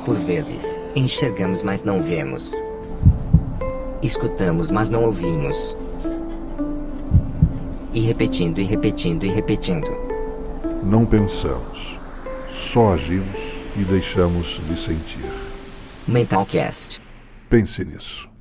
Por vezes, enxergamos, mas não vemos. Escutamos, mas não ouvimos. E repetindo e repetindo e repetindo. Não pensamos, só agimos e deixamos de sentir. Mentalcast. Pense nisso.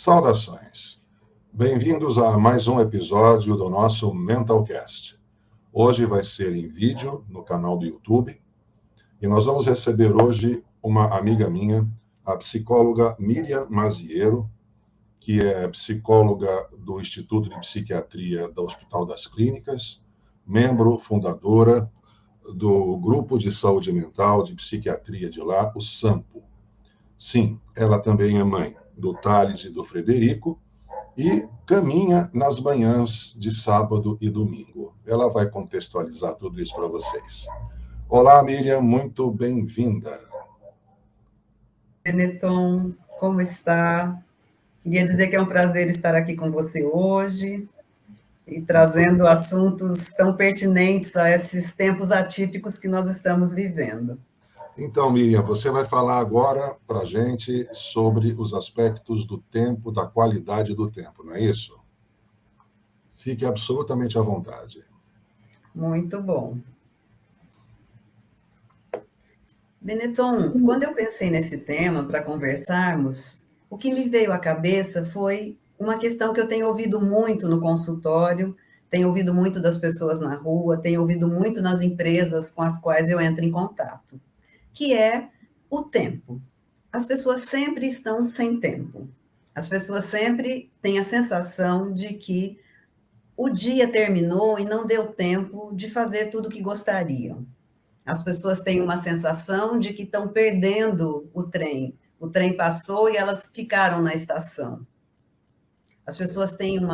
Saudações! Bem-vindos a mais um episódio do nosso Mentalcast. Hoje vai ser em vídeo no canal do YouTube e nós vamos receber hoje uma amiga minha, a psicóloga Miriam Maziero, que é psicóloga do Instituto de Psiquiatria do Hospital das Clínicas, membro fundadora do Grupo de Saúde Mental de Psiquiatria de lá, o SAMPO. Sim, ela também é mãe do Thales e do Frederico, e caminha nas manhãs de sábado e domingo. Ela vai contextualizar tudo isso para vocês. Olá, Miriam, muito bem-vinda. Benetton, como está? Queria dizer que é um prazer estar aqui com você hoje e trazendo assuntos tão pertinentes a esses tempos atípicos que nós estamos vivendo. Então, Miriam, você vai falar agora para a gente sobre os aspectos do tempo, da qualidade do tempo, não é isso? Fique absolutamente à vontade. Muito bom. Benetton, quando eu pensei nesse tema para conversarmos, o que me veio à cabeça foi uma questão que eu tenho ouvido muito no consultório, tenho ouvido muito das pessoas na rua, tenho ouvido muito nas empresas com as quais eu entro em contato, que é o tempo. As pessoas sempre estão sem tempo. As pessoas sempre têm a sensação de que o dia terminou e não deu tempo de fazer tudo o que gostariam. As pessoas têm uma sensação de que estão perdendo o trem. O trem passou e elas ficaram na estação. As pessoas têm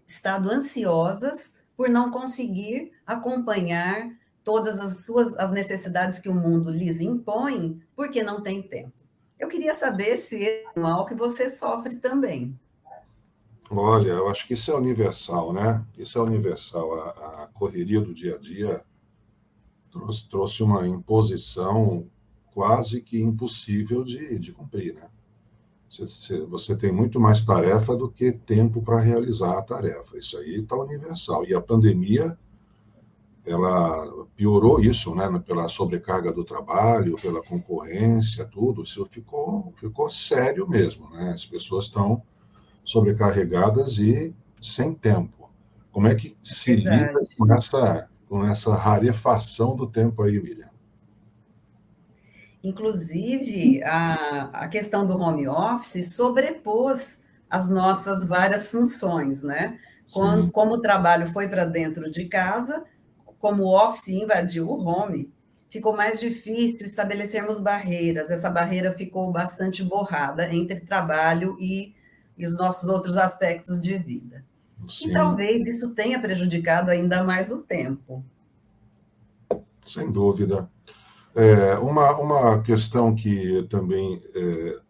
estado ansiosas por não conseguir acompanhar todas as necessidades que o mundo lhes impõe, porque não tem tempo. Eu queria saber se é um mal que você sofre também. Olha, eu acho que isso é universal, né? Isso é universal. A correria do dia a dia trouxe uma imposição quase que impossível de cumprir, né? Você tem muito mais tarefa do que tempo para realizar a tarefa. Isso aí está universal. E a pandemia, ela piorou isso, né? Pela sobrecarga do trabalho, pela concorrência, tudo. Isso ficou sério mesmo, né? As pessoas estão sobrecarregadas e sem tempo. Como é que se lida Verdade. com essa rarefação do tempo aí, Miriam? Inclusive, a questão do home office sobrepôs as nossas várias funções, né? Sim, Como o trabalho foi para dentro de casa, como o office invadiu o home, ficou mais difícil estabelecermos barreiras. Essa barreira ficou bastante borrada entre trabalho e os nossos outros aspectos de vida. E sim, talvez isso tenha prejudicado ainda mais o tempo. sem dúvida. Uma questão que também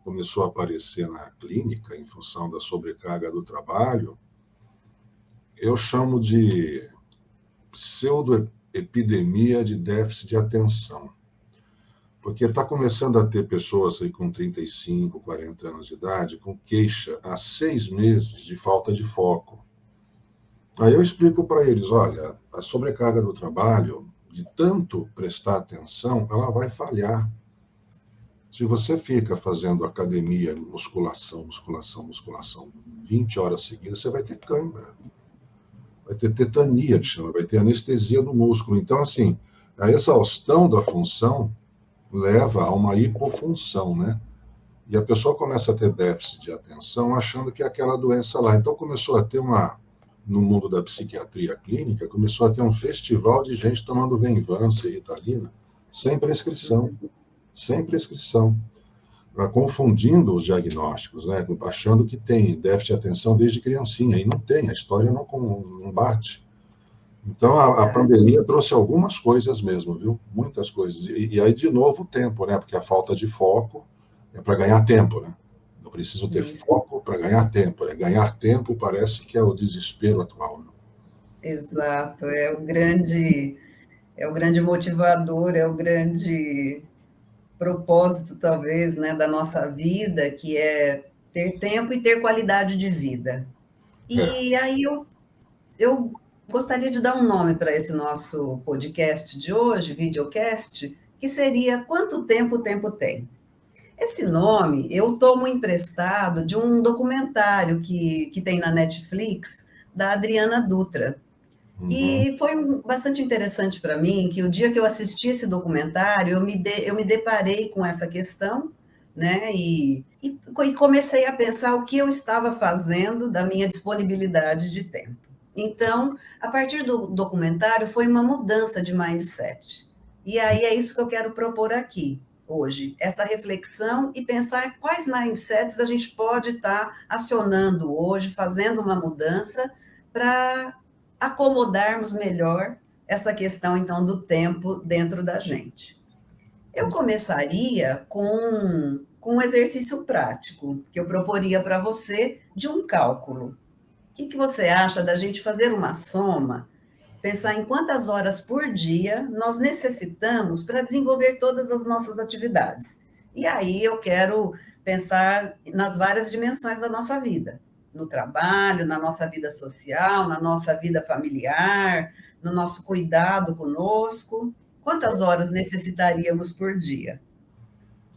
começou a aparecer na clínica, em função da sobrecarga do trabalho, eu chamo de pseudoepidemia de déficit de atenção. Porque está começando a ter pessoas aí com 35, 40 anos de idade com queixa há 6 meses de falta de foco. Aí eu explico para eles, olha, a sobrecarga do trabalho, de tanto prestar atenção, ela vai falhar. Se você fica fazendo academia, musculação, 20 horas seguidas, você vai ter cãibra, vai ter tetania, que chama, vai ter anestesia no músculo. Então, assim, a exaustão da função leva a uma hipofunção, né? E a pessoa começa a ter déficit de atenção achando que é aquela doença lá. Então começou a ter no mundo da psiquiatria clínica, começou a ter um festival de gente tomando Venvanse e Ritalina, sem prescrição, sem prescrição, confundindo os diagnósticos, né? Achando que tem déficit de atenção desde criancinha, e não tem, a história não bate. Então, a Verdade. pandemia trouxe algumas coisas mesmo, viu? Muitas coisas. E aí, de novo, o tempo, né? Porque a falta de foco é para ganhar tempo, né? Eu preciso ter Isso. foco para ganhar tempo, né? Ganhar tempo parece que é o desespero atual, né? Exato, é o grande motivador, é o grande propósito, talvez, né, da nossa vida, que é ter tempo e ter qualidade de vida. É, E aí eu gostaria de dar um nome para esse nosso podcast de hoje, videocast, que seria Quanto Tempo o Tempo Tem? Esse nome eu tomo emprestado de um documentário que tem na Netflix, da Adriana Dutra. uhum, E foi bastante interessante para mim que o dia que eu assisti esse documentário, eu me deparei com essa questão, né? E comecei a pensar o que eu estava fazendo da minha disponibilidade de tempo. Então, a partir do documentário, foi uma mudança de mindset. E aí é isso que eu quero propor aqui, hoje, essa reflexão e pensar quais mindsets a gente pode estar acionando hoje, fazendo uma mudança para acomodarmos melhor essa questão, então, do tempo dentro da gente. Eu começaria com um exercício prático, que eu proporia para você de um cálculo. O que você acha da gente fazer uma soma, pensar em quantas horas por dia nós necessitamos para desenvolver todas as nossas atividades? E aí eu quero pensar nas várias dimensões da nossa vida, no trabalho, na nossa vida social, na nossa vida familiar, no nosso cuidado conosco. Quantas horas necessitaríamos por dia?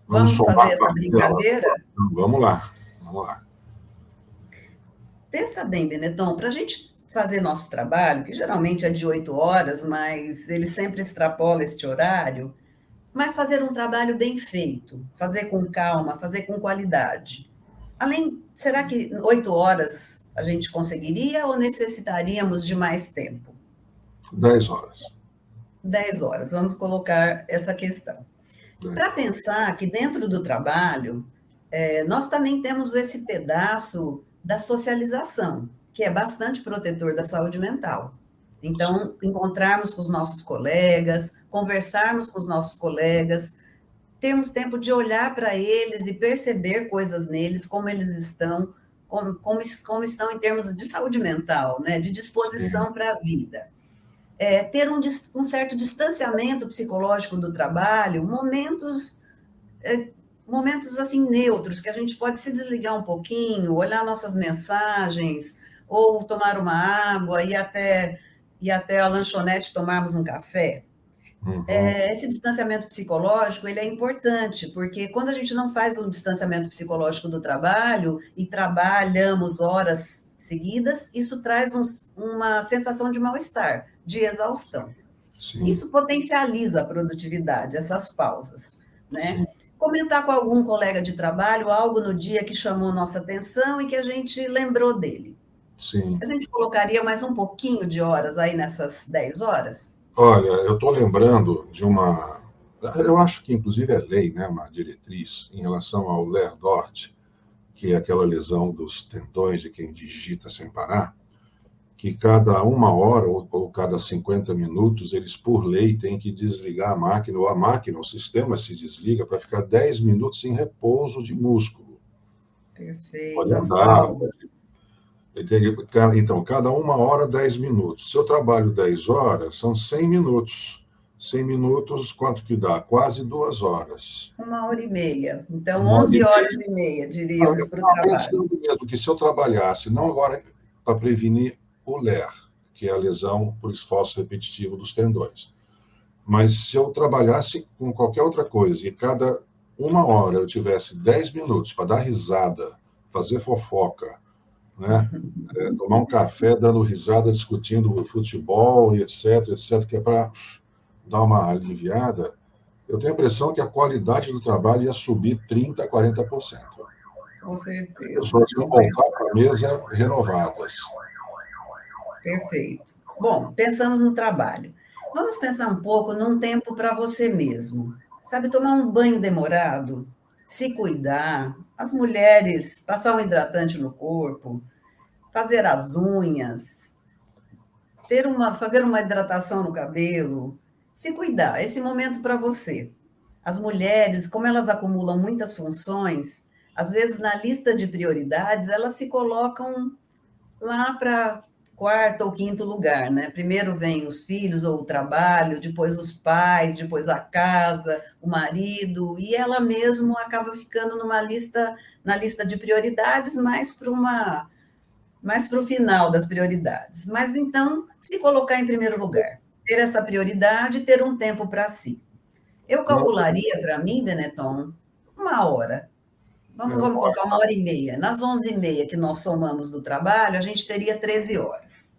Vamos Vamos fazer somar essa parcelas. brincadeira? Vamos lá, vamos lá. Pensa bem, Benetton, para a gente fazer nosso trabalho, que geralmente é de 8 horas, mas ele sempre extrapola este horário, mas fazer um trabalho bem feito, fazer com calma, fazer com qualidade. Além, será que 8 horas a gente conseguiria ou necessitaríamos de mais tempo? 10 horas. 10 horas, vamos colocar essa questão. 10 Para horas. pensar que dentro do trabalho, nós também temos esse pedaço da socialização, que é bastante protetor da saúde mental. Então, encontrarmos com os nossos colegas, conversarmos com os nossos colegas, termos tempo de olhar para eles e perceber coisas neles, como eles estão, como estão em termos de saúde mental, né, de disposição para a vida. Ter um certo distanciamento psicológico do trabalho, momentos assim neutros, que a gente pode se desligar um pouquinho, olhar nossas mensagens, ou tomar uma água, ir até a lanchonete tomarmos um café. Uhum. Esse distanciamento psicológico, ele é importante, porque quando a gente não faz um distanciamento psicológico do trabalho e trabalhamos horas seguidas, isso traz uma sensação de mal-estar, de exaustão. Sim. Isso potencializa a produtividade, essas pausas, né? Sim. Comentar com algum colega de trabalho algo no dia que chamou nossa atenção e que a gente lembrou dele. Sim. A gente colocaria mais um pouquinho de horas aí nessas 10 horas? Olha, eu estou lembrando de uma... Eu acho que, inclusive, é lei, né, uma diretriz em relação ao Ler-Dort, que é aquela lesão dos tendões de quem digita sem parar, que cada 1 hora ou cada 50 minutos, eles, por lei, têm que desligar a máquina, ou a máquina, o sistema se desliga para ficar 10 minutos em repouso de músculo. Perfeito, Pode as andar. pausas. Então, cada 1 hora, 10 minutos. Se eu trabalho 10 horas, são 100 minutos. 100 minutos, quanto que dá? Quase 2 horas. 1 hora e meia. Então, 1 hora e 11 meia. horas e meia, diríamos, para o Eu estava trabalho. pensando mesmo que se eu trabalhasse, não agora para prevenir o LER, que é a lesão por esforço repetitivo dos tendões, mas se eu trabalhasse com qualquer outra coisa e cada 1 hora eu tivesse 10 minutos para dar risada, fazer fofoca, né? Tomar um café dando risada, discutindo futebol e etc, que é para dar uma aliviada, eu tenho a impressão que a qualidade do trabalho ia subir 30% a 40%. Com As certeza. pessoas iam Com certeza. voltar para a mesa renovadas. Perfeito. Bom, pensamos no trabalho. Vamos pensar um pouco num tempo para você mesmo. Sabe, tomar um banho demorado, se cuidar, as mulheres passar um hidratante no corpo, fazer as unhas, fazer uma hidratação no cabelo, se cuidar, esse momento para você. As mulheres, como elas acumulam muitas funções, às vezes na lista de prioridades, elas se colocam lá para quarto ou quinto lugar, né? Primeiro vem os filhos ou o trabalho, depois os pais, depois a casa, o marido, e ela mesma acaba ficando na lista de prioridades, mais para o final das prioridades. Mas então, se colocar em primeiro lugar, ter essa prioridade, ter um tempo para si. Eu calcularia para mim, Benetton, 1 hora. Vamos colocar 1 hora e meia. Nas 11h30 que nós somamos do trabalho, a gente teria 13 horas.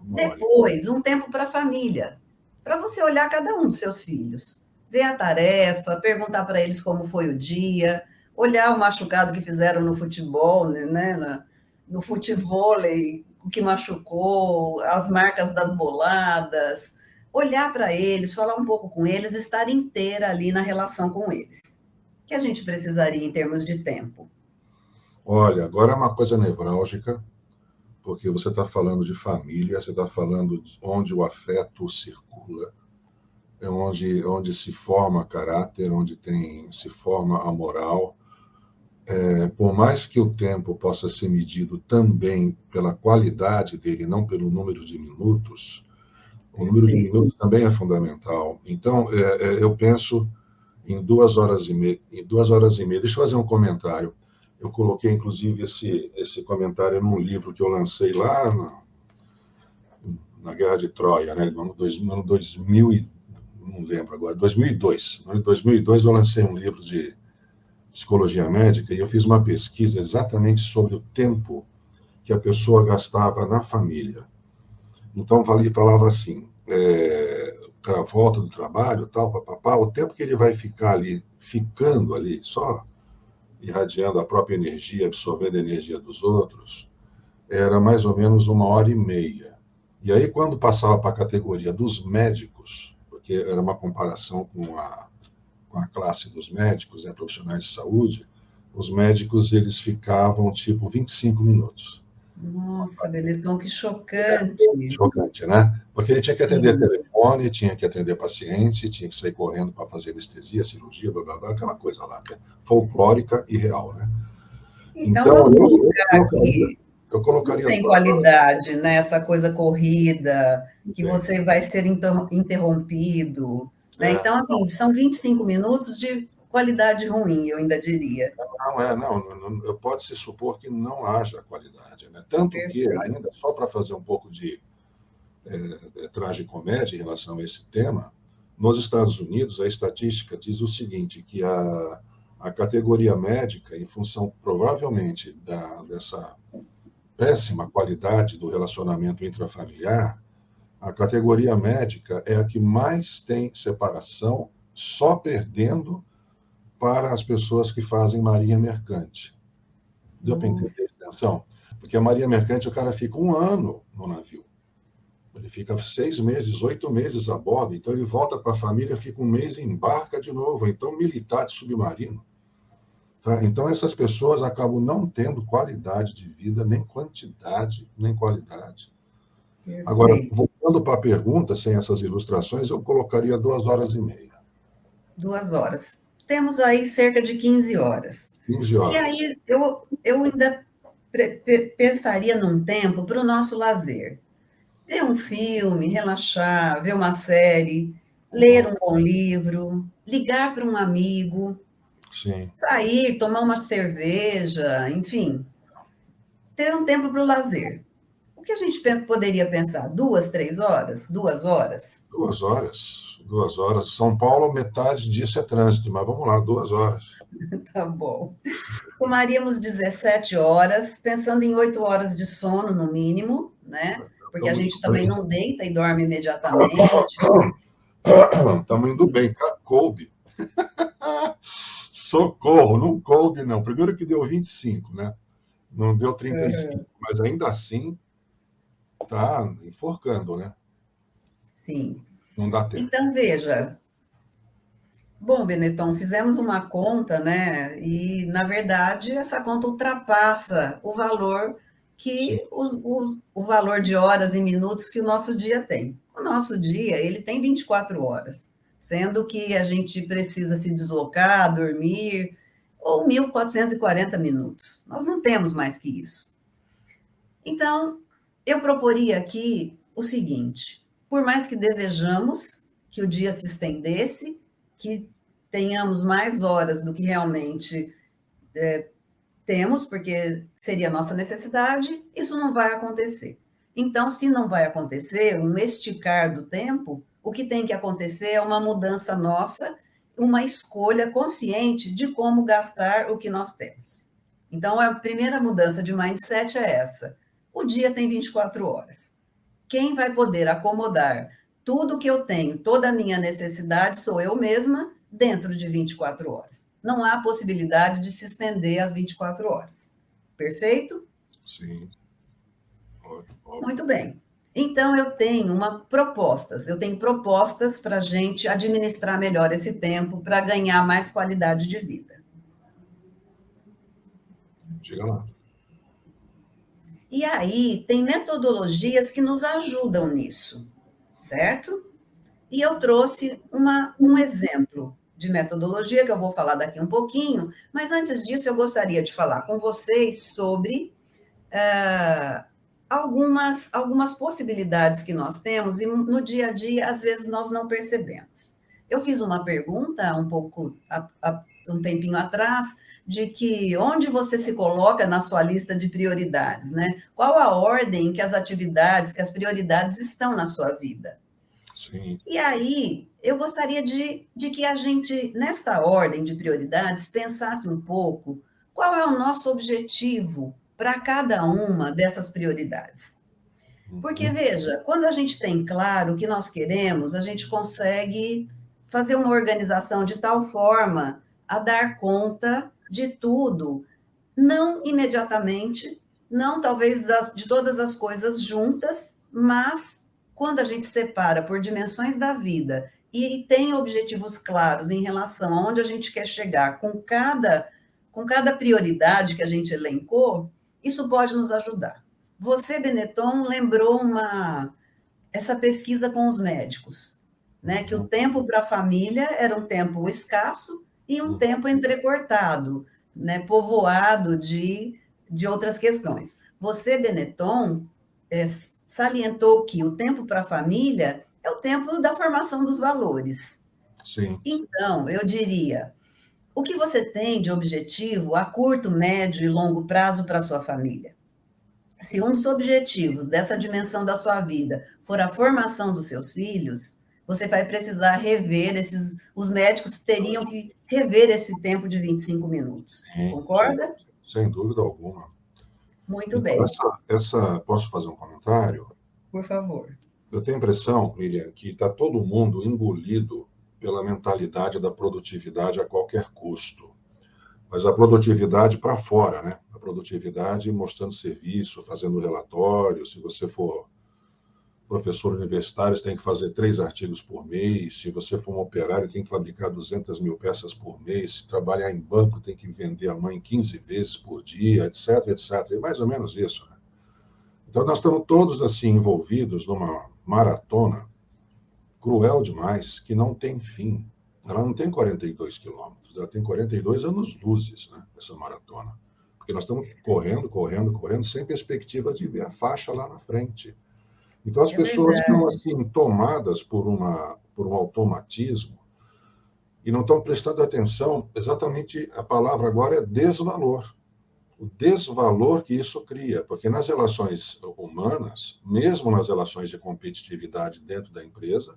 Depois, um tempo para a família, para você olhar cada um dos seus filhos, ver a tarefa, perguntar para eles como foi o dia, olhar o machucado que fizeram no futebol, né, no futevôlei, o que machucou, as marcas das boladas, olhar para eles, falar um pouco com eles, estar inteira ali na relação com eles. O que a gente precisaria em termos de tempo? Olha, agora é uma coisa nevrálgica, porque você está falando de família, você está falando de onde o afeto circula, é onde se forma caráter, onde se forma a moral. Por mais que o tempo possa ser medido também pela qualidade dele, não pelo número de minutos, o número de minutos também é fundamental. Então, eu penso em 2 horas e meia. Deixa eu fazer um comentário. Eu coloquei, inclusive, esse comentário num livro que eu lancei lá na Guerra de Troia, né, no ano 2000, não lembro agora, 2002. Em 2002 eu lancei um livro de psicologia médica e eu fiz uma pesquisa exatamente sobre o tempo que a pessoa gastava na família. Então, falava assim, o cara volta do trabalho, tal, papapá, o tempo que ele vai ficar ali, ficando ali, só irradiando a própria energia, absorvendo a energia dos outros, era mais ou menos 1h30. E aí, quando passava para a categoria dos médicos, porque era uma comparação com a classe dos médicos, né, profissionais de saúde, os médicos, eles ficavam, tipo, 25 minutos. Nossa, Benetton, que chocante. Chocante, né? Porque ele tinha que atender Sim. telefone, tinha que atender paciente, tinha que sair correndo para fazer anestesia, cirurgia, blá, blá, blá, aquela coisa lá, né? Folclórica e real, né? Então, Então, vamos colocar aqui, eu não colocaria tem qualidade, né? Essa coisa corrida, que você vai ser interrompido, né? Então, assim, são 25 minutos de qualidade ruim, eu ainda diria. Não, pode-se supor que não haja qualidade, né? Tanto que, Perfeito. ainda só para fazer um pouco de tragicomédia em relação a esse tema, nos Estados Unidos, a estatística diz o seguinte, que a categoria médica, em função, provavelmente, dessa péssima qualidade do relacionamento intrafamiliar, a categoria médica é a que mais tem separação, só perdendo para as pessoas que fazem marinha mercante. Deu para entender a extensão? Porque a marinha mercante, o cara fica 1 ano no navio. Ele fica 6 meses, 8 meses a bordo, então ele volta para a família, fica 1 mês e embarca de novo. Então, militar de submarino. Tá? Então, essas pessoas acabam não tendo qualidade de vida, nem quantidade, nem qualidade. Perfeito. Agora, voltando para a pergunta, sem essas ilustrações, eu colocaria 2h30. 2 horas. Temos aí cerca de 15 horas. 15 horas. E aí, eu ainda pensaria num tempo para o nosso lazer. Ver um filme, relaxar, ver uma série, ler um bom livro, ligar para um amigo, Sim. sair, tomar uma cerveja, enfim, ter um tempo para o lazer. O que a gente poderia pensar? 2, 3 horas? 2 horas? 2 horas. 2 horas. São Paulo, metade disso é trânsito, mas vamos lá, 2 horas. Tá bom. Somaríamos 17 horas, pensando em 8 horas de sono, no mínimo, né? Porque a gente também não deita e dorme imediatamente. Estamos indo bem, coube. Socorro, não coube, não. Primeiro que deu 25, né? Não deu 35, mas ainda assim está enforcando, né? Sim. Não dá tempo. Então, veja. Bom, Benetton, fizemos uma conta, né? E, na verdade, essa conta ultrapassa o valor que o valor de horas e minutos que o nosso dia tem. O nosso dia, ele tem 24 horas, sendo que a gente precisa se deslocar, dormir, ou 1.440 minutos. Nós não temos mais que isso. Então, eu proporia aqui o seguinte: por mais que desejamos que o dia se estendesse, que tenhamos mais horas do que realmente temos, porque seria a nossa necessidade, isso não vai acontecer. Então, se não vai acontecer um esticar do tempo, o que tem que acontecer é uma mudança nossa, uma escolha consciente de como gastar o que nós temos. Então, a primeira mudança de mindset é essa. O dia tem 24 horas. Quem vai poder acomodar tudo que eu tenho, toda a minha necessidade, sou eu mesma, dentro de 24 horas. Não há possibilidade de se estender às 24 horas. Perfeito? Sim. Muito bem. Então, eu tenho propostas para a gente administrar melhor esse tempo, para ganhar mais qualidade de vida. Diga lá. E aí, tem metodologias que nos ajudam nisso, certo? E eu trouxe um exemplo de metodologia, que eu vou falar daqui um pouquinho, mas antes disso eu gostaria de falar com vocês sobre algumas possibilidades que nós temos e no dia a dia, às vezes, nós não percebemos. Eu fiz uma pergunta um tempinho atrás, de que onde você se coloca na sua lista de prioridades, né? Qual a ordem que as atividades, que as prioridades estão na sua vida? Sim. E aí, eu gostaria de que a gente, nesta ordem de prioridades, pensasse um pouco qual é o nosso objetivo para cada uma dessas prioridades. Porque, Uhum. veja, quando a gente tem claro o que nós queremos, a gente consegue fazer uma organização de tal forma a dar conta de tudo, não imediatamente, não talvez de todas as coisas juntas, mas quando a gente separa por dimensões da vida e tem objetivos claros em relação a onde a gente quer chegar com cada prioridade que a gente elencou, isso pode nos ajudar. Você, Benetton, lembrou essa pesquisa com os médicos, né, que o Uhum. tempo para a família era um tempo escasso e um Uhum. tempo entrecortado, né, povoado de outras questões. Você, Benetton, salientou que o tempo para a família é o tempo da formação dos valores. Sim. Então, eu diria, o que você tem de objetivo a curto, médio e longo prazo para a sua família? Se um dos objetivos dessa dimensão da sua vida for a formação dos seus filhos, você vai precisar rever os médicos teriam que rever esse tempo de 25 minutos. Sim, sim, Concorda? sem dúvida alguma. Muito Então, bem, posso fazer um comentário? por favor. Eu tenho a impressão, Miriam, que está todo mundo engolido pela mentalidade da produtividade a qualquer custo. Mas a produtividade para fora, né? A produtividade mostrando serviço, fazendo relatório. Se você for professor universitário, você tem que fazer 3 artigos por mês. Se você for um operário, tem que fabricar 200 mil peças por mês. Se trabalhar em banco, tem que vender a mãe 15 vezes por dia, etc, etc. É mais ou menos isso, né? Então, nós estamos todos assim envolvidos numa maratona cruel demais, que não tem fim. Ela não tem 42 quilômetros, ela tem 42 anos-luzes, né, essa maratona. Porque nós estamos correndo, correndo, correndo, sem perspectiva de ver a faixa lá na frente. Então, as É pessoas estão verdade, assim, tomadas por um automatismo e não estão prestando atenção. Exatamente, a palavra agora é desvalor. O desvalor que isso cria, porque nas relações humanas, mesmo nas relações de competitividade dentro da empresa,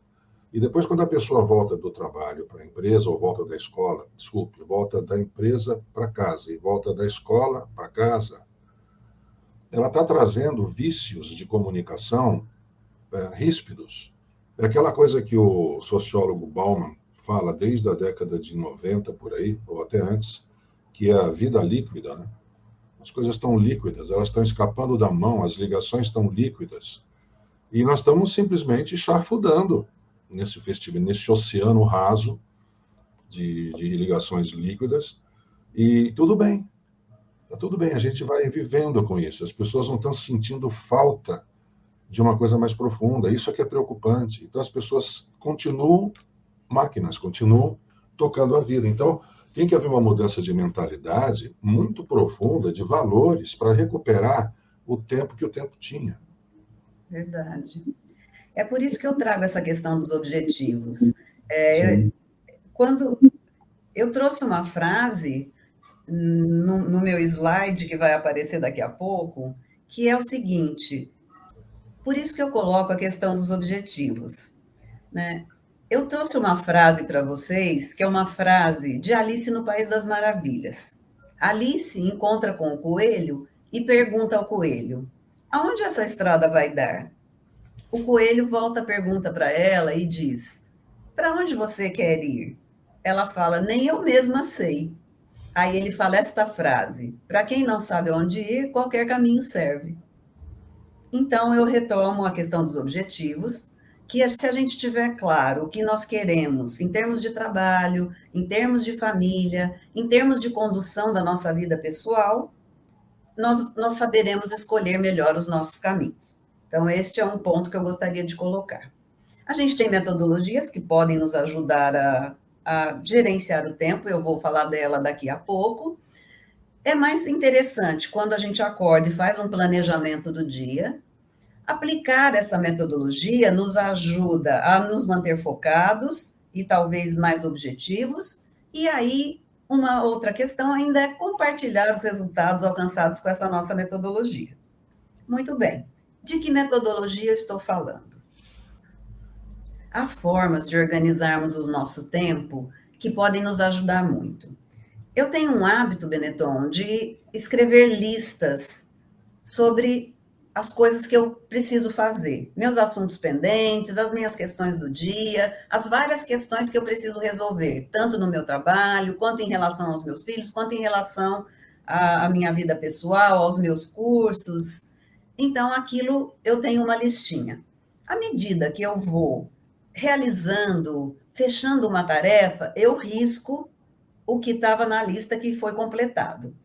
e depois quando a pessoa volta do trabalho para a empresa, ou volta da escola, desculpe, volta da empresa para casa e volta da escola para casa, ela está trazendo vícios de comunicação ríspidos. É aquela coisa que o sociólogo Bauman fala desde a década de 90, por aí, ou até antes, que é a vida líquida, né? As coisas estão líquidas, elas estão escapando da mão, as ligações estão líquidas. E nós estamos simplesmente charfudando nesse festival, nesse oceano raso de ligações líquidas. E tudo bem, tá tudo bem, a gente vai vivendo com isso. As pessoas não estão sentindo falta de uma coisa mais profunda. Isso é que é preocupante. Então as pessoas continuam máquinas, continuam tocando a vida. Então tem que haver uma mudança de mentalidade muito profunda, de valores, para recuperar o tempo que o tempo tinha. verdade. É por isso que eu trago essa questão dos objetivos. Sim. Quando eu trouxe uma frase no meu slide, que vai aparecer daqui a pouco, que é o seguinte: por isso que eu coloco a questão dos objetivos, né? Eu trouxe uma frase para vocês, que é uma frase de Alice no País das Maravilhas. Alice encontra com o coelho e pergunta ao coelho: aonde essa estrada vai dar? O coelho volta a pergunta para ela e diz: para onde você quer ir? Ela fala: nem eu mesma sei. Aí ele fala esta frase: para quem não sabe onde ir, qualquer caminho serve. Então, eu retomo a questão dos objetivos, que se a gente tiver claro o que nós queremos em termos de trabalho, em termos de família, em termos de condução da nossa vida pessoal, nós saberemos escolher melhor os nossos caminhos. Então, este é um ponto que eu gostaria de colocar. A gente tem metodologias que podem nos ajudar a gerenciar o tempo, eu vou falar dela daqui a pouco. É mais interessante quando a gente acorda e faz um planejamento do dia. Aplicar essa metodologia nos ajuda a nos manter focados e talvez mais objetivos. E aí, uma outra questão ainda é compartilhar os resultados alcançados com essa nossa metodologia. Muito bem. De que metodologia eu estou falando? há formas de organizarmos o nosso tempo que podem nos ajudar muito. Eu tenho um hábito, Benetton, de escrever listas sobre as coisas que eu preciso fazer, meus assuntos pendentes, as minhas questões do dia, as várias questões que eu preciso resolver, tanto no meu trabalho, quanto em relação aos meus filhos, quanto em relação à minha vida pessoal, aos meus cursos. Então, aquilo eu tenho uma listinha. À medida que eu vou realizando, fechando uma tarefa, eu risco o que estava na lista que foi completado.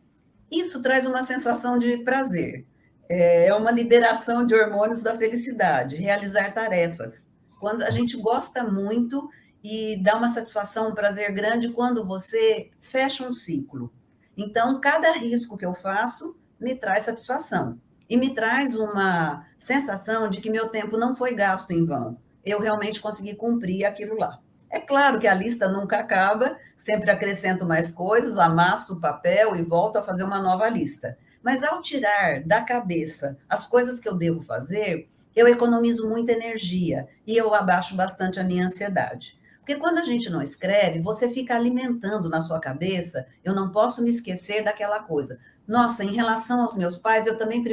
Isso traz uma sensação de prazer. É uma liberação de hormônios da felicidade, realizar tarefas. Quando a gente gosta muito e dá uma satisfação, um prazer grande quando você fecha um ciclo. Então, cada risco que eu faço me traz satisfação e me traz uma sensação de que meu tempo não foi gasto em vão. Eu realmente consegui cumprir aquilo lá. É claro que a lista nunca acaba, sempre acrescento mais coisas, amasso o papel e volto a fazer uma nova lista. Mas ao tirar da cabeça as coisas que eu devo fazer, eu economizo muita energia e eu abaixo bastante a minha ansiedade. Porque quando a gente não escreve, você fica alimentando na sua cabeça, eu não posso me esquecer daquela coisa. Nossa, em relação aos meus pais, eu também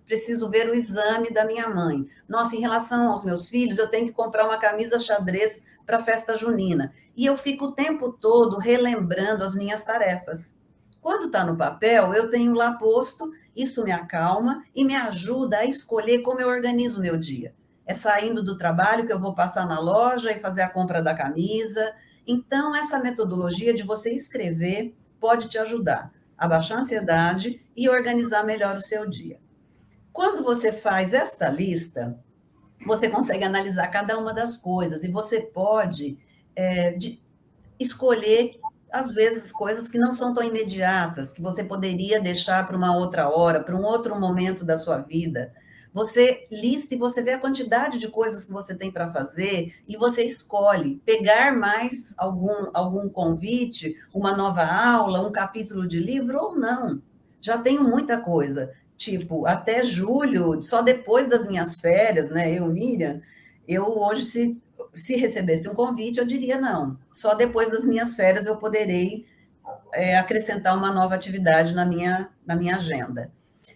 preciso ver o exame da minha mãe. Nossa, em relação aos meus filhos, eu tenho que comprar uma camisa xadrez para a festa junina. E eu fico o tempo todo relembrando as minhas tarefas. Quando está no papel, eu tenho lá posto, isso me acalma e me ajuda a escolher como eu organizo o meu dia. É saindo do trabalho que eu vou passar na loja e fazer a compra da camisa. Então, essa metodologia de você escrever pode te ajudar a baixar a ansiedade e organizar melhor o seu dia. Quando você faz esta lista, você consegue analisar cada uma das coisas e você pode escolher, às vezes, coisas que não são tão imediatas, que você poderia deixar para uma outra hora, para um outro momento da sua vida. Você lista e você vê a quantidade de coisas que você tem para fazer e você escolhe pegar mais algum convite, uma nova aula, um capítulo de livro ou não. Já tenho muita coisa. Tipo, até julho, só depois das minhas férias, né? Eu, Miriam, eu hoje, se recebesse um convite, eu diria não. Só depois das minhas férias eu poderei acrescentar uma nova atividade na minha agenda.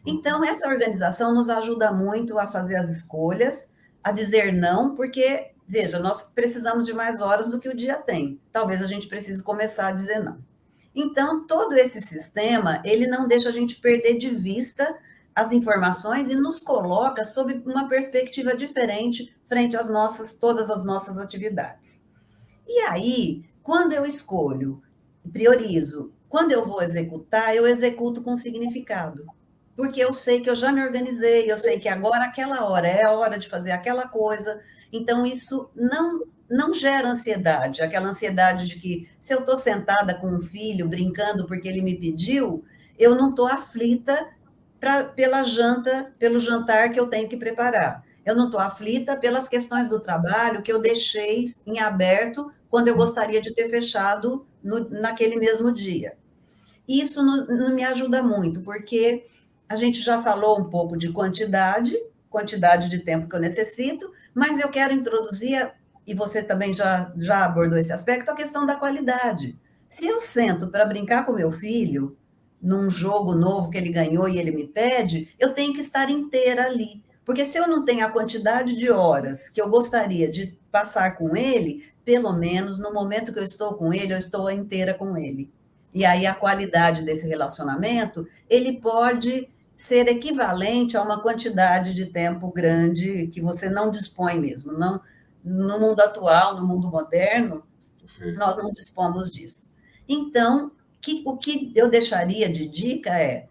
Então, essa organização nos ajuda muito a fazer as escolhas, a dizer não, porque, veja, nós precisamos de mais horas do que o dia tem. Talvez a gente precise começar a dizer não. Então, todo esse sistema, ele não deixa a gente perder de vista as informações e nos coloca sob uma perspectiva diferente frente às todas as nossas atividades. E aí, quando eu escolho, priorizo, quando eu vou executar, eu executo com significado. Porque eu sei que eu já me organizei, eu sei que agora, aquela hora, é a hora de fazer aquela coisa. Então, isso não gera ansiedade, aquela ansiedade de que, se eu estou sentada com um filho, brincando porque ele me pediu, eu não estou aflita pelo jantar que eu tenho que preparar. Eu não estou aflita pelas questões do trabalho que eu deixei em aberto quando eu gostaria de ter fechado naquele mesmo dia. Isso não me ajuda muito, porque a gente já falou um pouco de quantidade de tempo que eu necessito, mas eu quero introduzir, e você também já abordou esse aspecto, a questão da qualidade. Se eu sento para brincar com meu filho, num jogo novo que ele ganhou e ele me pede, eu tenho que estar inteira ali. Porque se eu não tenho a quantidade de horas que eu gostaria de passar com ele, pelo menos no momento que eu estou com ele, eu estou inteira com ele. E aí a qualidade desse relacionamento, ele pode ser equivalente a uma quantidade de tempo grande que você não dispõe mesmo. Não, no mundo atual, no mundo moderno, nós não dispomos disso. Então, o que eu deixaria de dica é: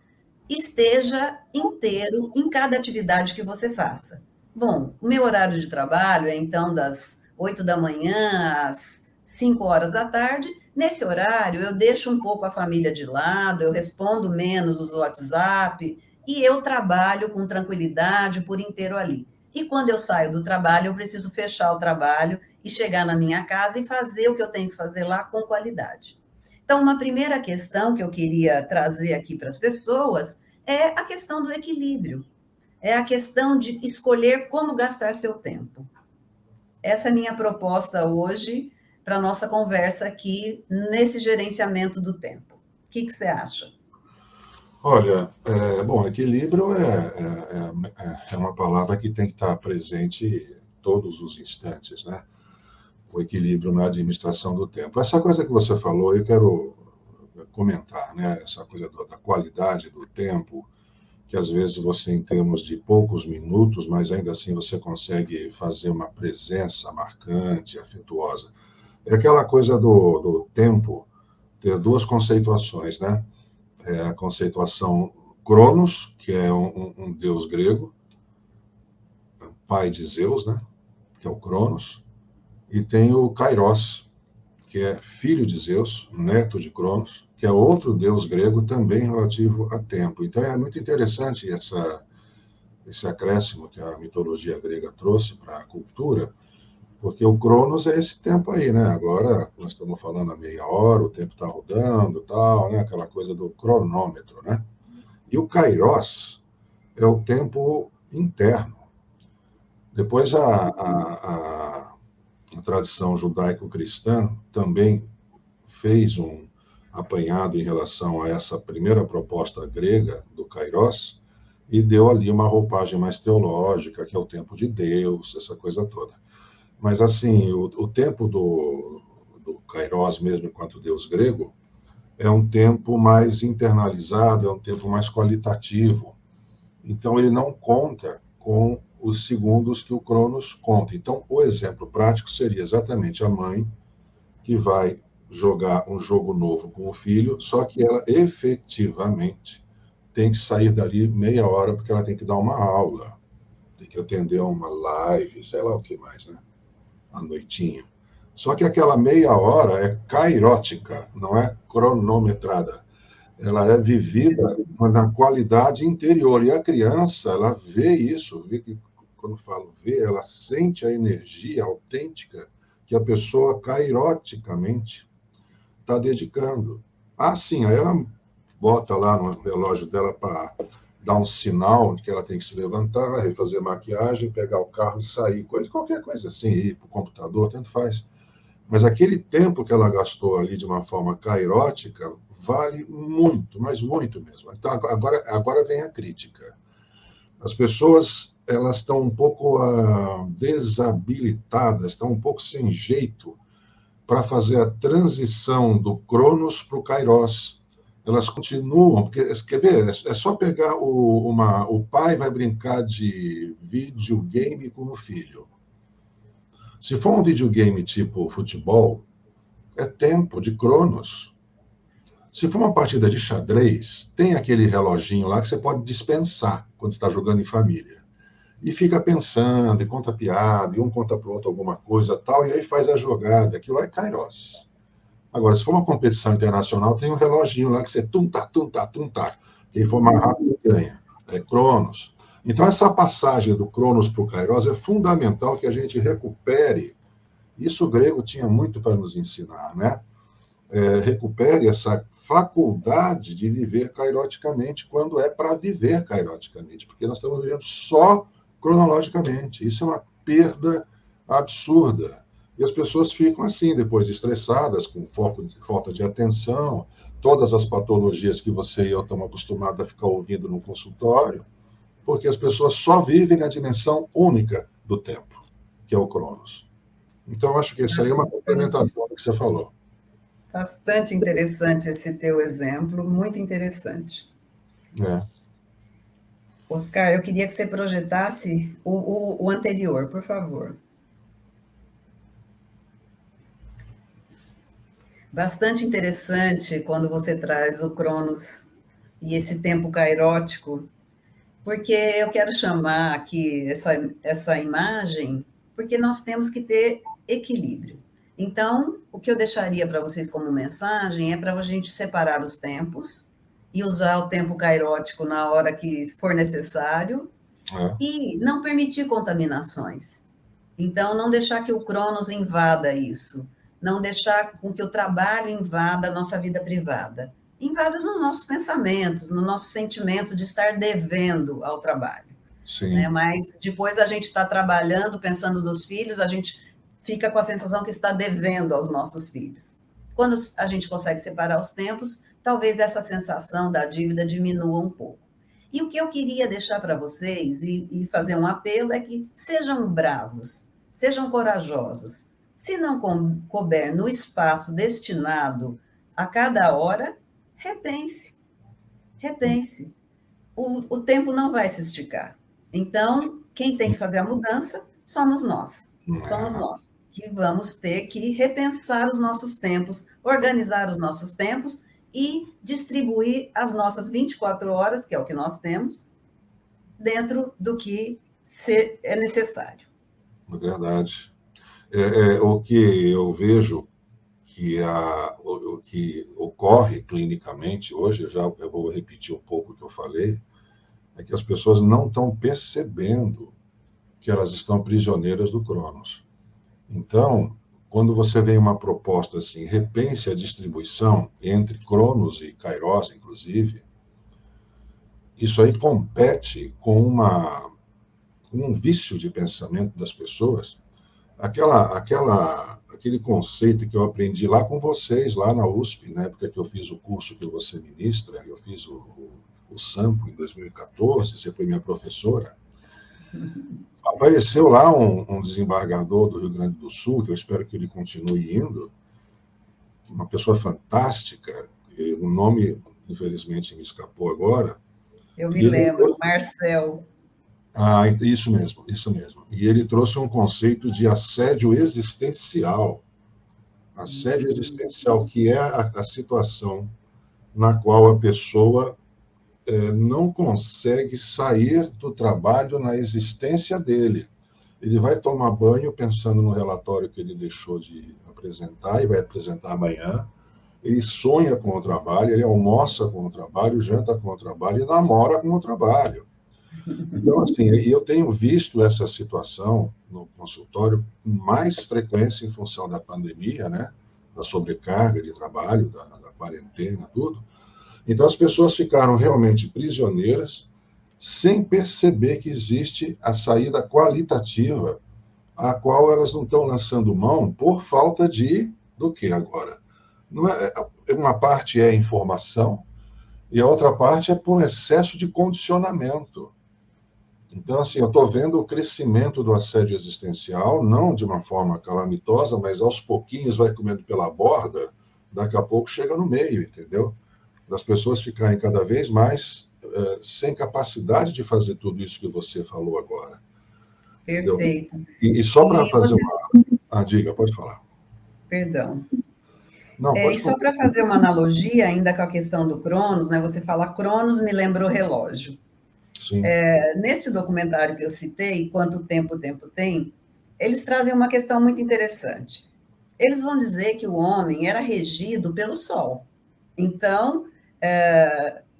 esteja inteiro em cada atividade que você faça. Bom, o meu horário de trabalho é, então, das 8 da manhã às 5 horas da tarde. Nesse horário, eu deixo um pouco a família de lado, eu respondo menos os WhatsApp e eu trabalho com tranquilidade por inteiro ali. E quando eu saio do trabalho, eu preciso fechar o trabalho e chegar na minha casa e fazer o que eu tenho que fazer lá com qualidade. Então, uma primeira questão que eu queria trazer aqui para as pessoas é a questão do equilíbrio. É a questão de escolher como gastar seu tempo. essa é a minha proposta hoje para a nossa conversa aqui, nesse gerenciamento do tempo. O que você acha? Olha, bom, equilíbrio é uma palavra que tem que estar presente todos os instantes, né? O equilíbrio na administração do tempo. Essa coisa que você falou, eu quero comentar, né? Essa coisa da qualidade do tempo, que às vezes você, em termos de poucos minutos, mas ainda assim você consegue fazer uma presença marcante, afetuosa. É aquela coisa do tempo ter duas conceituações, né? É a conceituação Cronos, que é um deus grego, pai de Zeus, né? Que é o Cronos, e tem o Kairos, que é filho de Zeus, neto de Cronos, que é outro deus grego também relativo a tempo. Então é muito interessante esse acréscimo que a mitologia grega trouxe para a cultura, porque o Cronos é esse tempo aí, né? Agora nós estamos falando a meia hora, o tempo está rodando, tal, né? Aquela coisa do cronômetro, né? E o Kairos é o tempo interno. Depois a tradição judaico-cristã também fez um apanhado em relação a essa primeira proposta grega do Kairos e deu ali uma roupagem mais teológica, que é o tempo de Deus, essa coisa toda. Mas, assim, o tempo do Kairos mesmo, enquanto deus grego, é um tempo mais internalizado, é um tempo mais qualitativo. Então, ele não conta com os segundos que o Cronos conta. Então, o exemplo prático seria exatamente a mãe que vai jogar um jogo novo com o filho, só que ela efetivamente tem que sair dali meia hora, porque ela tem que dar uma aula, tem que atender uma live, sei lá o que mais, né? À noitinha. Só que aquela meia hora é kairótica, não é cronometrada. Ela é vivida na qualidade interior. E a criança, ela vê isso, vê que, quando falo vê, ela sente a energia autêntica que a pessoa kairoticamente está dedicando. Ah, sim, aí ela bota lá no relógio dela para dar um sinal de que ela tem que se levantar, refazer maquiagem, pegar o carro e sair, qualquer coisa assim, ir para o computador, tanto faz. Mas aquele tempo que ela gastou ali de uma forma kairótica vale muito, mas muito mesmo. Então, agora vem a crítica. As pessoas, elas estão um pouco desabilitadas, estão um pouco sem jeito para fazer a transição do Cronos para o Kairos. Elas continuam, porque, quer ver, é só pegar o pai vai brincar de videogame com o filho. Se for um videogame tipo futebol, é tempo de Cronos. Se for uma partida de xadrez, tem aquele reloginho lá que você pode dispensar quando você está jogando em família. E fica pensando, e conta piada, e um conta para o outro alguma coisa tal, e aí faz a jogada. Aquilo lá é Kairos. Agora, se for uma competição internacional, tem um reloginho lá que você tum-tá, tum-tá, tum-tá. Quem for mais rápido ganha. É Cronos. Então, essa passagem do Cronos para o Kairos é fundamental que a gente recupere. Isso o grego tinha muito para nos ensinar, né? Recupere essa faculdade de viver kairoticamente quando é para viver kairoticamente, porque nós estamos vivendo só cronologicamente. Isso é uma perda absurda. E as pessoas ficam assim, depois estressadas, com falta de atenção, todas as patologias que você e eu estamos acostumados a ficar ouvindo no consultório, porque as pessoas só vivem a dimensão única do tempo, que é o Cronos. Então, acho que isso aí é uma complementação do que você falou. Bastante interessante esse teu exemplo, muito interessante. Oscar, eu queria que você projetasse o anterior, por favor. Bastante interessante quando você traz o Cronos e esse tempo kairótico, porque eu quero chamar aqui essa imagem, porque nós temos que ter equilíbrio. Então, o que eu deixaria para vocês como mensagem é para a gente separar os tempos e usar o tempo kairótico na hora que for necessário e não permitir contaminações. Então, não deixar que o Cronos invada isso, não deixar com que o trabalho invada a nossa vida privada, invada nos nossos pensamentos, no nosso sentimento de estar devendo ao trabalho. Sim. Né? Mas depois a gente está trabalhando, pensando nos filhos, a gente fica com a sensação que está devendo aos nossos filhos. Quando a gente consegue separar os tempos, talvez essa sensação da dívida diminua um pouco. E o que eu queria deixar para vocês e fazer um apelo é que sejam bravos, sejam corajosos. Se não couber no espaço destinado a cada hora, repense. Repense. O tempo não vai se esticar. Então, quem tem que fazer a mudança somos nós. Somos nós que vamos ter que repensar os nossos tempos, organizar os nossos tempos e distribuir as nossas 24 horas, que é o que nós temos, dentro do que é necessário. Verdade. O que eu vejo o que ocorre clinicamente hoje, eu vou repetir um pouco o que eu falei, é que as pessoas não estão percebendo que elas estão prisioneiras do Cronos. Então, quando você vem uma proposta assim, repense a distribuição entre Cronos e Kairos, inclusive, isso aí compete com um vício de pensamento das pessoas, aquele conceito que eu aprendi lá com vocês, lá na USP, na época que eu fiz o curso que você ministra, eu fiz o SAMPO em 2014, você foi minha professora. Apareceu lá um desembargador do Rio Grande do Sul, que eu espero que ele continue indo, uma pessoa fantástica, o nome, infelizmente, me escapou agora. Eu me lembro, Marcel. Ah, isso mesmo, isso mesmo. E ele trouxe um conceito de assédio existencial. Assédio existencial, que é a situação na qual a pessoa não consegue sair do trabalho na existência dele. Ele vai tomar banho pensando no relatório que ele deixou de apresentar e vai apresentar amanhã. Ele sonha com o trabalho, ele almoça com o trabalho, janta com o trabalho e namora com o trabalho. Então, assim, eu tenho visto essa situação no consultório com mais frequência em função da pandemia, né? Da sobrecarga de trabalho, da quarentena, tudo. Então, as pessoas ficaram realmente prisioneiras, sem perceber que existe a saída qualitativa, a qual elas não estão lançando mão por falta do que agora? Não uma parte é informação, e a outra parte é por excesso de condicionamento. Então, assim, eu estou vendo o crescimento do assédio existencial, não de uma forma calamitosa, mas aos pouquinhos vai comendo pela borda, daqui a pouco chega no meio, entendeu? Das pessoas ficarem cada vez mais sem capacidade de fazer tudo isso que você falou agora. Perfeito. E só para fazer uma... diga, pode falar. Perdão. Não, pode e só para fazer uma analogia ainda com a questão do Cronos, né? Você fala Cronos, me lembra o relógio. Sim. Nesse documentário que eu citei, Quanto Tempo o Tempo Tem, eles trazem uma questão muito interessante. Eles vão dizer que o homem era regido pelo Sol. Então,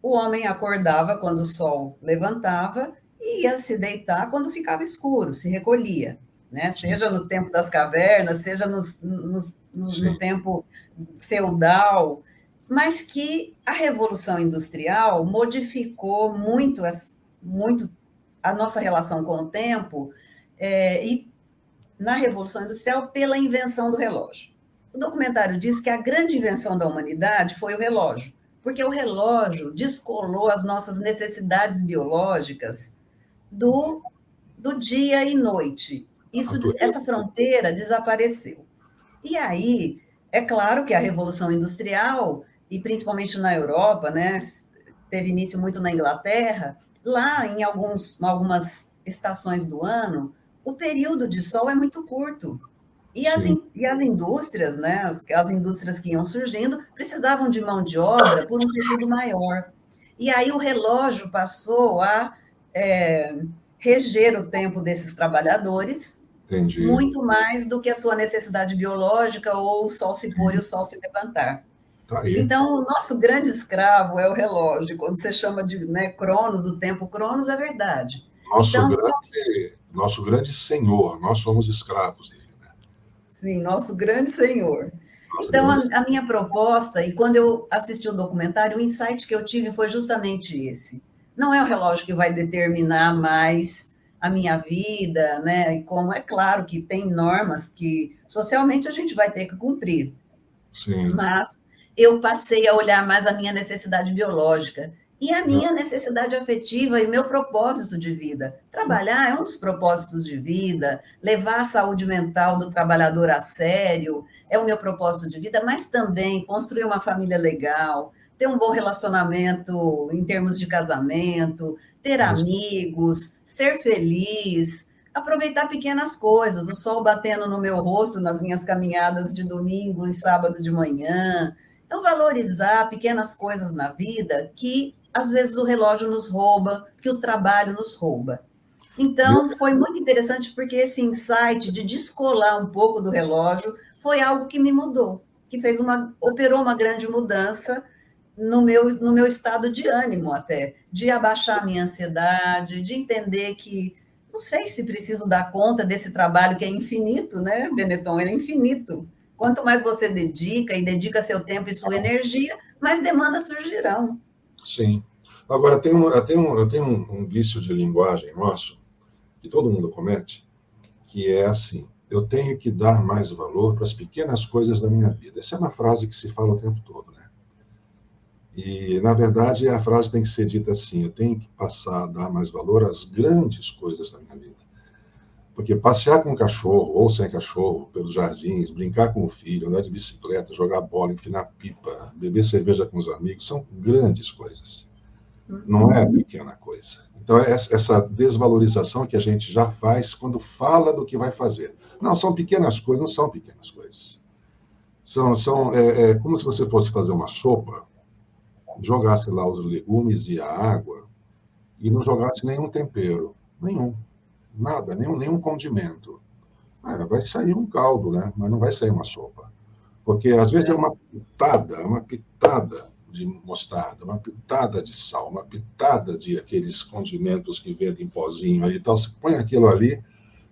o homem acordava quando o Sol levantava e ia se deitar quando ficava escuro, se recolhia, né? Seja no tempo das cavernas, seja no tempo feudal, mas que a Revolução Industrial modificou muito a nossa relação com o tempo, e na Revolução Industrial pela invenção do relógio. O documentário diz que a grande invenção da humanidade foi o relógio, porque o relógio descolou as nossas necessidades biológicas do dia e noite. Essa fronteira desapareceu. E aí, é claro que a Revolução Industrial, e principalmente na Europa, né, teve início muito na Inglaterra, lá em algumas estações do ano, o período de sol é muito curto. E as indústrias, né, as indústrias que iam surgindo, precisavam de mão de obra por um período maior. E aí o relógio passou a reger o tempo desses trabalhadores, Entendi. muito mais do que a sua necessidade biológica ou o sol se pôr e o sol se levantar. Tá aí. Então, o nosso grande escravo é o relógio. Quando você chama de Cronos, o tempo Cronos, é verdade. Nosso grande senhor, nós somos escravos dele. Né? Sim, nosso grande senhor. Então, a minha proposta, e quando eu assisti o documentário, o insight que eu tive foi justamente esse. Não é o relógio que vai determinar mais a minha vida, né? E como é claro que tem normas que socialmente a gente vai ter que cumprir, Sim. mas eu passei a olhar mais a minha necessidade biológica e a minha necessidade afetiva e meu propósito de vida. Trabalhar é um dos propósitos de vida, levar a saúde mental do trabalhador a sério é o meu propósito de vida, mas também construir uma família legal, ter um bom relacionamento em termos de casamento, ter amigos, ser feliz, aproveitar pequenas coisas, o sol batendo no meu rosto nas minhas caminhadas de domingo e sábado de manhã. Então, valorizar pequenas coisas na vida que, às vezes, o relógio nos rouba, que o trabalho nos rouba. Então, foi muito interessante porque esse insight de descolar um pouco do relógio foi algo que me mudou, que operou uma grande mudança no meu estado de ânimo até, de abaixar a minha ansiedade, de entender que não sei se preciso dar conta desse trabalho que é infinito, né, Benetton? Ele é infinito. Quanto mais você dedica e dedica seu tempo e sua energia, mais demandas surgirão. Sim. Agora, eu tenho um vício de linguagem nosso, que todo mundo comete, que é assim: eu tenho que dar mais valor para as pequenas coisas da minha vida. Essa é uma frase que se fala o tempo todo, né? E, na verdade, a frase tem que ser dita assim: eu tenho que passar a dar mais valor às grandes coisas da minha vida. Porque passear com um cachorro ou sem cachorro pelos jardins, brincar com o filho, andar de bicicleta, jogar bola, empinar pipa, beber cerveja com os amigos, são grandes coisas. Não é pequena coisa. Então, é essa desvalorização que a gente já faz quando fala do que vai fazer. Não, são pequenas coisas, não são pequenas coisas. É como se você fosse fazer uma sopa, jogasse lá os legumes e a água e não jogasse nenhum tempero, nenhum, nada, nenhum condimento. Vai sair um caldo, né? Mas não vai sair uma sopa. Porque às vezes é uma pitada de mostarda, uma pitada de sal, uma pitada de aqueles condimentos que vendem em pozinho ali e tal. Você põe aquilo ali,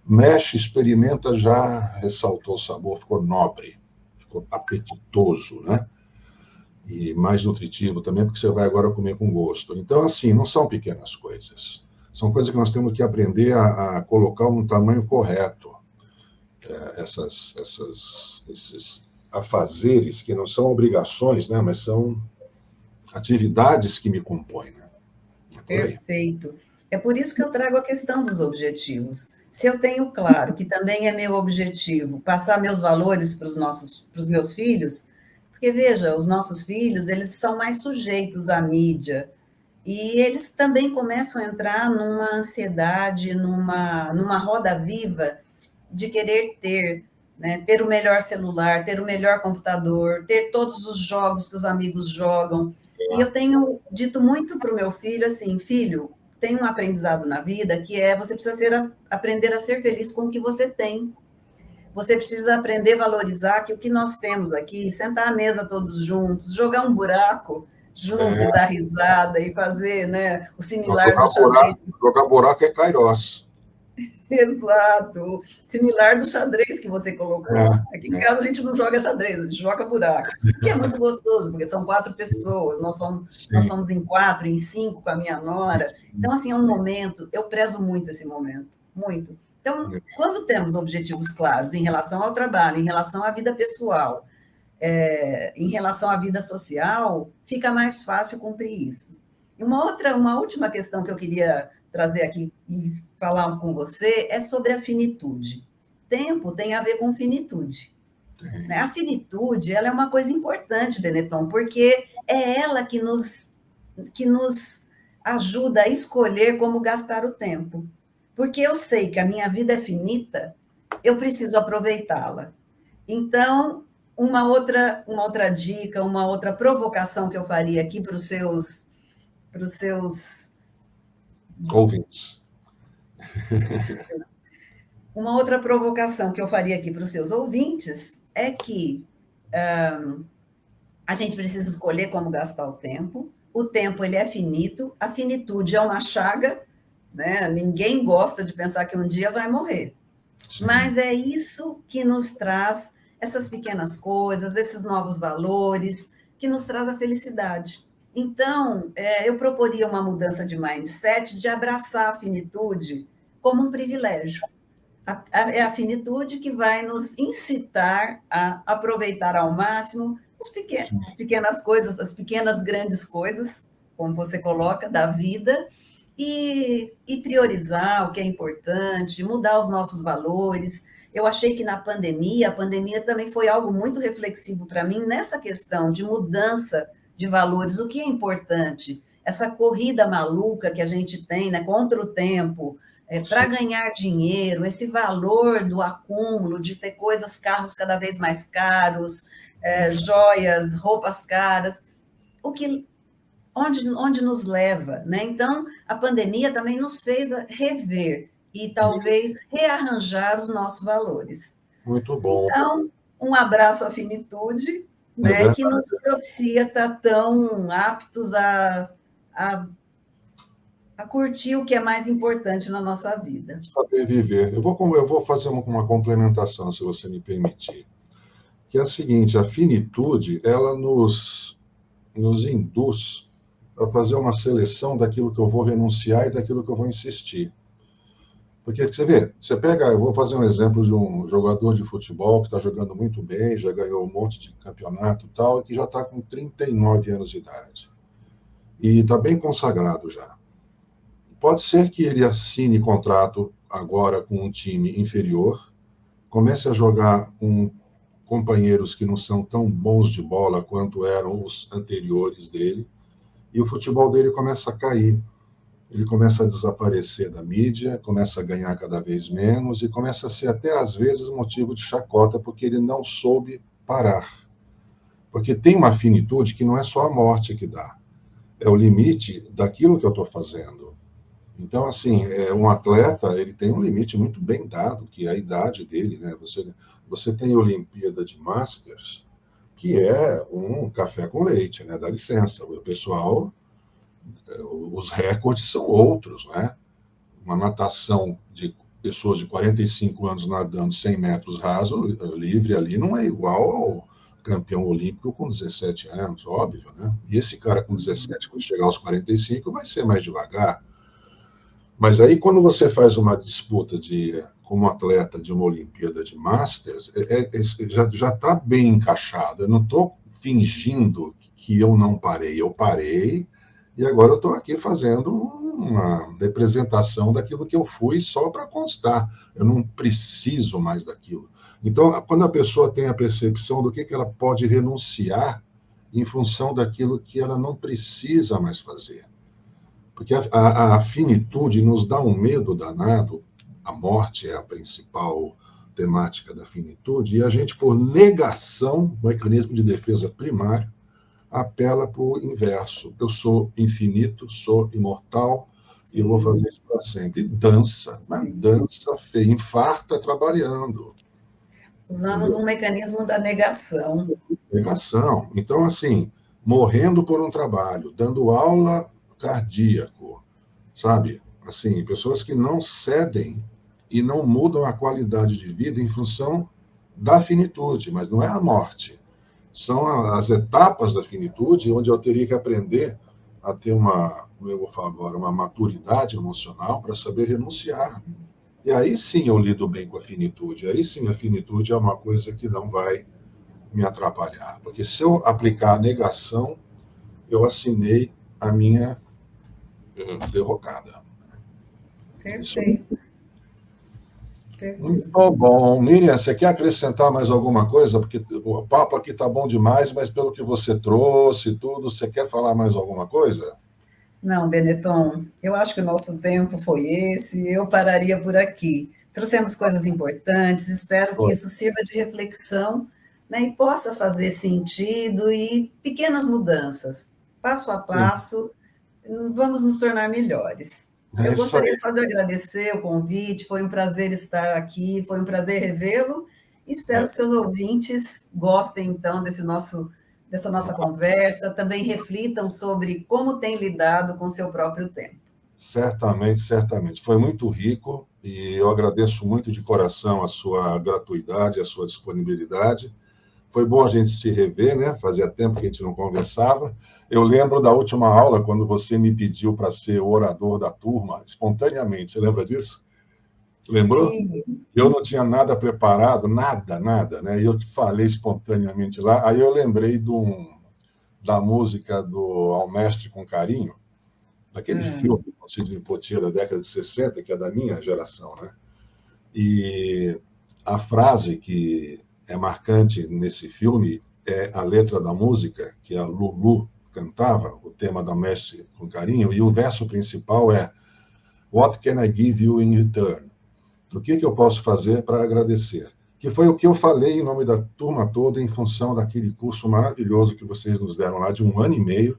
mexe, experimenta, já ressaltou o sabor, ficou nobre, ficou apetitoso, né? E mais nutritivo também, porque você vai agora comer com gosto. Então, assim, não são pequenas coisas. São coisas que nós temos que aprender a colocar no tamanho correto. Esses afazeres, que não são obrigações, né, mas são atividades que me compõem. Né? Perfeito. É por isso que eu trago a questão dos objetivos. Se eu tenho claro que também é meu objetivo passar meus valores para os meus filhos, porque veja, os nossos filhos, eles são mais sujeitos à mídia, e eles também começam a entrar numa ansiedade, numa roda viva de querer ter, né, ter o melhor celular, ter o melhor computador, ter todos os jogos que os amigos jogam. E eu tenho dito muito para o meu filho assim: filho, tem um aprendizado na vida que é você precisa aprender a ser feliz com o que você tem. Você precisa aprender a valorizar que o que nós temos aqui, sentar à mesa todos juntos, jogar um buraco junto e dar risada e fazer, né, o similar do xadrez. Jogar buraco é Kairos. Exato, similar do xadrez que você colocou. Aqui em casa a gente não joga xadrez, a gente joga buraco, que é muito gostoso, porque são 4 pessoas, nós somos em 4, em 5 com a minha nora. Então, assim, é um momento, eu prezo muito esse momento, muito. Então, quando temos objetivos claros em relação ao trabalho, em relação à vida pessoal, em relação à vida social, fica mais fácil cumprir isso. E uma última questão que eu queria trazer aqui e falar com você é sobre a finitude. Tempo tem a ver com finitude. Né? A finitude, ela é uma coisa importante, Benetton, porque é ela que nos ajuda a escolher como gastar o tempo. Porque eu sei que a minha vida é finita, eu preciso aproveitá-la. Então, uma outra dica, uma outra provocação que eu faria aqui para os seus ouvintes. Uma outra provocação que eu faria aqui para os seus ouvintes é que a gente precisa escolher como gastar o tempo. O tempo, ele é finito, a finitude é uma chaga, né? Ninguém gosta de pensar que um dia vai morrer. Sim. Mas é isso que nos traz essas pequenas coisas, esses novos valores, que nos traz a felicidade. Então, eu proporia uma mudança de mindset, de abraçar a finitude como um privilégio. É a finitude que vai nos incitar a aproveitar ao máximo as pequenas coisas, as pequenas grandes coisas, como você coloca, da vida, e priorizar o que é importante, mudar os nossos valores. Eu achei que na pandemia, a pandemia também foi algo muito reflexivo para mim nessa questão de mudança de valores, o que é importante, essa corrida maluca que a gente tem, né, contra o tempo, para ganhar dinheiro, esse valor do acúmulo, de ter coisas, carros cada vez mais caros, joias, roupas caras, onde nos leva, né? Então, a pandemia também nos fez rever e talvez rearranjar os nossos valores. Muito bom. Então, um abraço à finitude, né, que nos propicia estar tão aptos a curtir o que é mais importante na nossa vida. Saber viver. Eu vou fazer uma complementação, se você me permitir. Que é a seguinte, a finitude, ela nos induz a fazer uma seleção daquilo que eu vou renunciar e daquilo que eu vou insistir. Porque você vê, eu vou fazer um exemplo de um jogador de futebol que está jogando muito bem, já ganhou um monte de campeonato e tal, e que já está com 39 anos de idade. E está bem consagrado já. Pode ser que ele assine contrato agora com um time inferior, comece a jogar com companheiros que não são tão bons de bola quanto eram os anteriores dele, e o futebol dele começa a cair. Ele começa a desaparecer da mídia, começa a ganhar cada vez menos e começa a ser até, às vezes, motivo de chacota, porque ele não soube parar. Porque tem uma finitude que não é só a morte que dá, é o limite daquilo que eu estou fazendo. Então, assim, um atleta, ele tem um limite muito bem dado, que é a idade dele, né? Você tem a Olimpíada de Masters, que é um café com leite, né? Dá licença, o pessoal, os recordes são outros, né? Uma natação de pessoas de 45 anos nadando 100 metros raso, livre ali, não é igual ao campeão olímpico com 17 anos, óbvio, né? E esse cara com 17, quando chegar aos 45, vai ser mais devagar. Mas aí, quando você faz uma disputa como atleta de uma Olimpíada de Masters, já está bem encaixado. Eu não estou fingindo que eu não parei. Eu parei e agora eu estou aqui fazendo uma representação daquilo que eu fui só para constar. Eu não preciso mais daquilo. Então, quando a pessoa tem a percepção do que ela pode renunciar em função daquilo que ela não precisa mais fazer. Porque a finitude nos dá um medo danado, a morte é a principal temática da finitude, e a gente, por negação, mecanismo de defesa primário, apela para o inverso. Eu sou infinito, sou imortal, e eu vou fazer isso para sempre. E dança, mas dança feia, infarta trabalhando. Usamos um mecanismo da negação. Negação. Então, assim, morrendo por um trabalho, dando aula cardíaco, sabe? Assim, pessoas que não cedem e não mudam a qualidade de vida em função da finitude, mas não é a morte. São as etapas da finitude onde eu teria que aprender a ter eu vou falar agora, uma maturidade emocional para saber renunciar. E aí sim eu lido bem com a finitude. Aí sim a finitude é uma coisa que não vai me atrapalhar. Porque se eu aplicar a negação, eu assinei a minha derrocada. Perfeito. Muito bom. Miriam, você quer acrescentar mais alguma coisa? Porque o papo aqui está bom demais, mas pelo que você trouxe tudo, você quer falar mais alguma coisa? Não, Benetton, eu acho que o nosso tempo foi esse, eu pararia por aqui. Trouxemos coisas importantes, espero que isso sirva de reflexão, né, e possa fazer sentido e pequenas mudanças, passo a passo, vamos nos tornar melhores. Eu gostaria só de agradecer o convite, foi um prazer estar aqui, foi um prazer revê-lo, e espero que seus ouvintes gostem, então, dessa nossa conversa, também reflitam sobre como tem lidado com seu próprio tempo. Certamente, certamente. Foi muito rico, e eu agradeço muito de coração a sua gratuidade, a sua disponibilidade. Foi bom a gente se rever, né? Fazia tempo que a gente não conversava. Eu lembro da última aula, quando você me pediu para ser o orador da turma, espontaneamente. Você lembra disso? Lembrou? Sim. Eu não tinha nada preparado, nada, né? E eu falei espontaneamente lá. Aí eu lembrei da música do Ao Mestre com Carinho, daquele filme com Sidney Poitier da década de 60, que é da minha geração, né? E a frase que é marcante nesse filme é a letra da música, que a Lulu cantava, o tema da Mestre com Carinho, e o verso principal é What can I give you in return? O que eu posso fazer para agradecer? Que foi o que eu falei em nome da turma toda em função daquele curso maravilhoso que vocês nos deram lá de 1 ano e meio.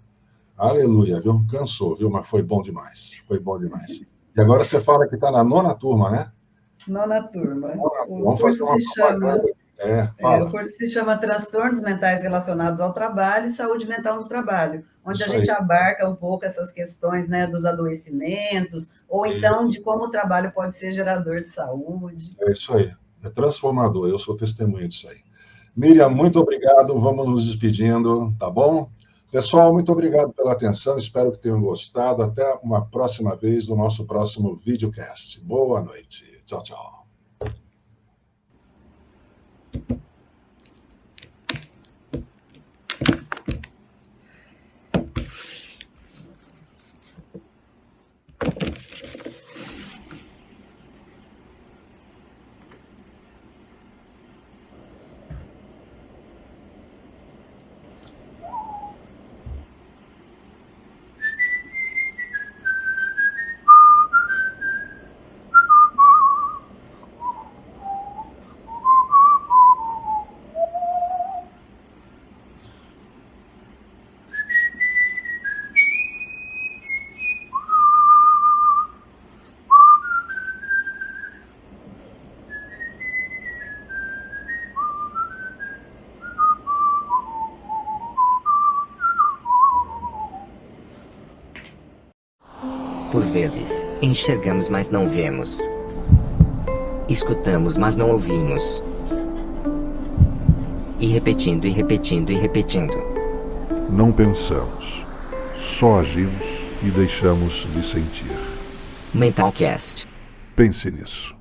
Aleluia, viu? Cansou, viu? Mas foi bom demais. Foi bom demais. E agora você fala que está na 9ª turma, né? 9ª turma. Vamos fazer uma propaganda. O curso se chama Transtornos Mentais Relacionados ao Trabalho e Saúde Mental no Trabalho, onde Isso a gente aí. abarca um pouco essas questões, né, dos adoecimentos, ou então de como o trabalho pode ser gerador de saúde. É isso aí. É transformador. Eu sou testemunha disso aí. Miriam, muito obrigado. Vamos nos despedindo, tá bom? Pessoal, muito obrigado pela atenção. Espero que tenham gostado. Até uma próxima vez no nosso próximo videocast. Boa noite. Tchau, tchau. Por vezes, enxergamos, mas não vemos. Escutamos, mas não ouvimos. E repetindo, e repetindo, e repetindo. Não pensamos, só agimos e deixamos de sentir. Mentalcast. Pense nisso.